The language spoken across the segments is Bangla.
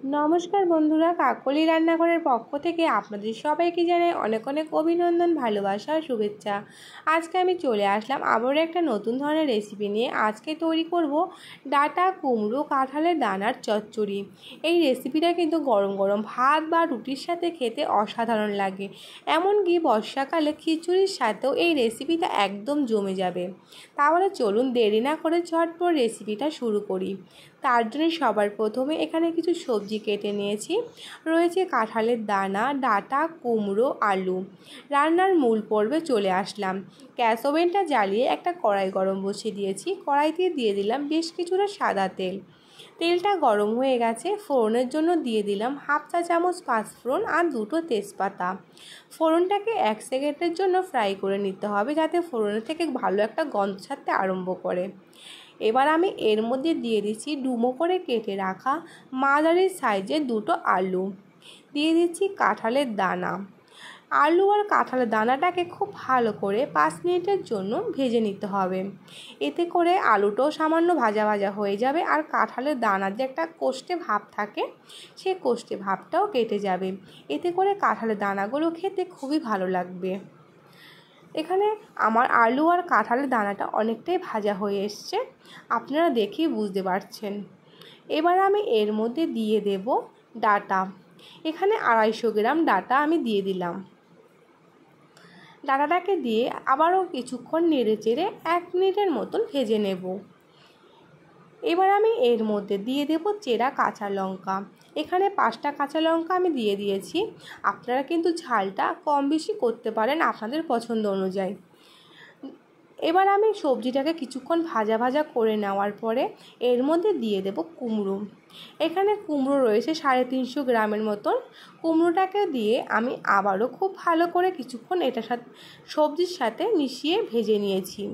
নমস্কার বন্ধুরা, কাকলি রান্নাঘরের পক্ষ থেকে আপনাদের সবাইকে জানাই অনেক অনেক অভিনন্দন, ভালোবাসা আর শুভেচ্ছা। আজকে আমি চলে আসলাম আবারও একটা নতুন ধরনের রেসিপি নিয়ে। আজকে তৈরি করব ডাঁটা কুমড়ো কাঁঠালের দানার চচ্চড়ি। এই রেসিপিটা কিন্তু গরম গরম ভাত বা রুটির সাথে খেতে অসাধারণ লাগে। এমনকি বর্ষাকালে খিচুড়ির সাথেও এই রেসিপিটা একদম জমে যাবে। তাহলে চলুন দেরি না করে ঝটপট রেসিপিটা শুরু করি। তার জন্য সবার প্রথমে এখানে কিছু সবজি কেটে নিয়েছি। রয়েছে কাঁঠালের দানা, ডাঁটা, কুমড়ো, আলু। রান্নার মূল পর্বে চলে আসলাম। গ্যাস ওভেনটা জ্বালিয়ে একটা কড়াই গরম বসিয়ে দিয়েছি। কড়াইতে দিয়ে দিলাম বেশ কিছুটা সাদা তেল। তেলটা গরম হয়ে গেছে। ফোড়নের জন্য দিয়ে দিলাম হাফ চা চামচ পাঁচফোড়ন আর দুটো তেজপাতা। ফোড়নটাকে 1 সেকেন্ডের জন্য ফ্রাই করে নিতে হবে, যাতে ফোড়নের থেকে ভালো একটা গন্ধ ছাড়তে আরম্ভ করে। এবার আমি এর মধ্যে দিয়ে দিচ্ছি ডুমো করে কেটে রাখা মাঝারি সাইজের দুটো আলু। দিয়ে দিচ্ছি কাঁঠালের দানা। আলু আর কাঁঠালের দানাটাকে খুব ভালো করে 5 মিনিটের জন্য ভেজে নিতে হবে। এতে করে আলুটাও সামান্য ভাজা ভাজা হয়ে যাবে আর কাঁঠালের দানার যে একটা কোষ্ঠে ভাব থাকে, সেই কোষ্ঠে ভাবটাও কেটে যাবে। এতে করে কাঁঠালের দানাগুলো খেতে খুবই ভালো লাগবে। এখানে আমার আলু আর কাঁঠালের দানাটা অনেকটাই ভাজা হয়ে এসছে, আপনারা দেখেই বুঝতে পারছেন। এবার আমি এর মধ্যে দিয়ে দেব ডাঁটা। এখানে 250 গ্রাম ডাঁটা আমি দিয়ে দিলাম। ডাঁটাটাকে দিয়ে আবারও কিছুক্ষণ নেড়ে চেড়ে 1 মিনিটের মতন ভেজে নেব। এবার আমি এর মধ্যে দিয়ে দেব চেরা কাঁচা লঙ্কা। এখানে 5টা কাঁচা লঙ্কা আমি দিয়ে দিয়েছি। আপনারা কিন্তু ঝালটা কম বেশি করতে পারেন আপনাদের পছন্দ অনুযায়ী। এবার আমি সবজিটাকে কিছুক্ষণ ভাজা ভাজা করে নেওয়ার পরে এর মধ্যে দিয়ে দেব কুমড়ো। এখানে কুমড়ো রয়েছে 350 গ্রামের মতন। কুমড়োটাকে দিয়ে আমি আবারও খুব ভালো করে কিছুক্ষণ এটার সাথে সবজির সাথে মিশিয়ে ভেজে নিয়েছি।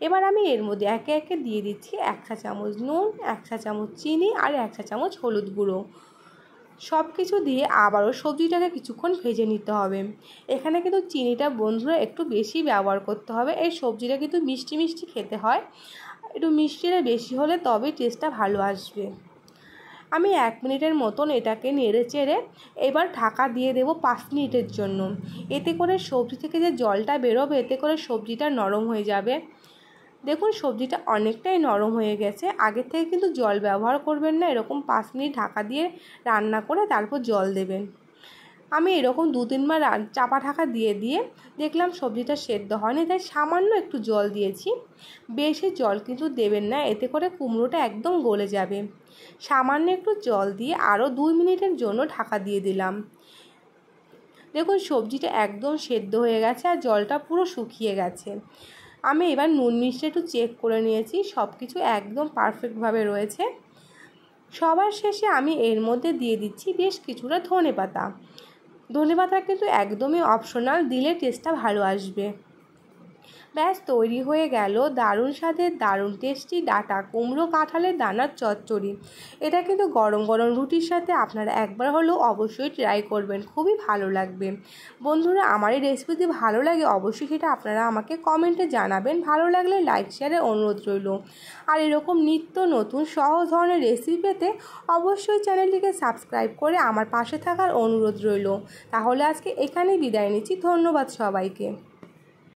এবার আমি এর মধ্যে একে একে দিয়ে দিচ্ছি 1 চা চামচ নুন, 1 চা চামচ চিনি আর 1 চা চামচ হলুদ গুঁড়ো। সব কিছু দিয়ে আবারও সবজিটাকে কিছুক্ষণ ভেজে নিতে হবে। এখানে কিন্তু চিনিটা বন্ধুরা একটু বেশি ব্যবহার করতে হবে। এই সবজিটা কিন্তু মিষ্টি মিষ্টি খেতে হয়, একটু মিষ্টিটা বেশি হলে তবেই টেস্টটা ভালো আসবে। আমি 1 মিনিটের মতন এটাকে নেড়ে চেড়ে এবার ঢাকা দিয়ে দেব 5 মিনিটের জন্য। এতে করে সবজি থেকে যে জলটা বেরোবে, এতে করে সবজিটা নরম হয়ে যাবে। দেখুন সবজিটা অনেকটাই নরম হয়ে গেছে। আগের থেকে কিন্তু জল ব্যবহার করবেন না, এরকম 5 মিনিট ঢাকা দিয়ে রান্না করে তারপর জল দেবেন। আমি এরকম 2-3 বার চাপা ঢাকা দিয়ে দেখলাম সবজিটা সেদ্ধ হয়নি, তাই সামান্য একটু জল দিয়েছি। বেশি জল কিন্তু দেবেন না, এতে করে কুমড়োটা একদম গলে যাবে। সামান্য একটু জল দিয়ে আরও 2 মিনিটের জন্য ঢাকা দিয়ে দিলাম। দেখুন সবজিটা একদম সেদ্ধ হয়ে গেছে আর জলটা পুরো শুকিয়ে গেছে। আমি এবার নুন মিষ্টি একটু চেক করে নিয়েছি, সব কিছু একদম পারফেক্টভাবে রয়েছে। সবার শেষে আমি এর মধ্যে দিয়ে দিচ্ছি বেশ কিছুটা ধনেপাতা। ধনেপাতা কিন্তু একদমই অপশনাল, দিলে টেস্টটা ভালো আসবে। ব্যাস তৈরি হয়ে গেল দারুণ স্বাদের দারুণ টেস্টি ডাঁটা কুমড়ো কাঁঠালের দানার চচ্চড়ি। এটা কিন্তু গরম গরম রুটির সাথে আপনারা একবার হলেও অবশ্যই ট্রাই করবেন, খুবই ভালো লাগবে। বন্ধুরা, আমার এই রেসিপি যদি ভালো লাগে অবশ্যই সেটা আপনারা আমাকে কমেন্টে জানাবেন। ভালো লাগলে লাইক শেয়ারের অনুরোধ রইল। আর এরকম নিত্য নতুন সহজ ধরনের রেসিপি পেতে অবশ্যই চ্যানেলটিকে সাবস্ক্রাইব করে আমার পাশে থাকার অনুরোধ রইল। তাহলে আজকে এখানেই বিদায় নিচ্ছি। ধন্যবাদ সবাইকে।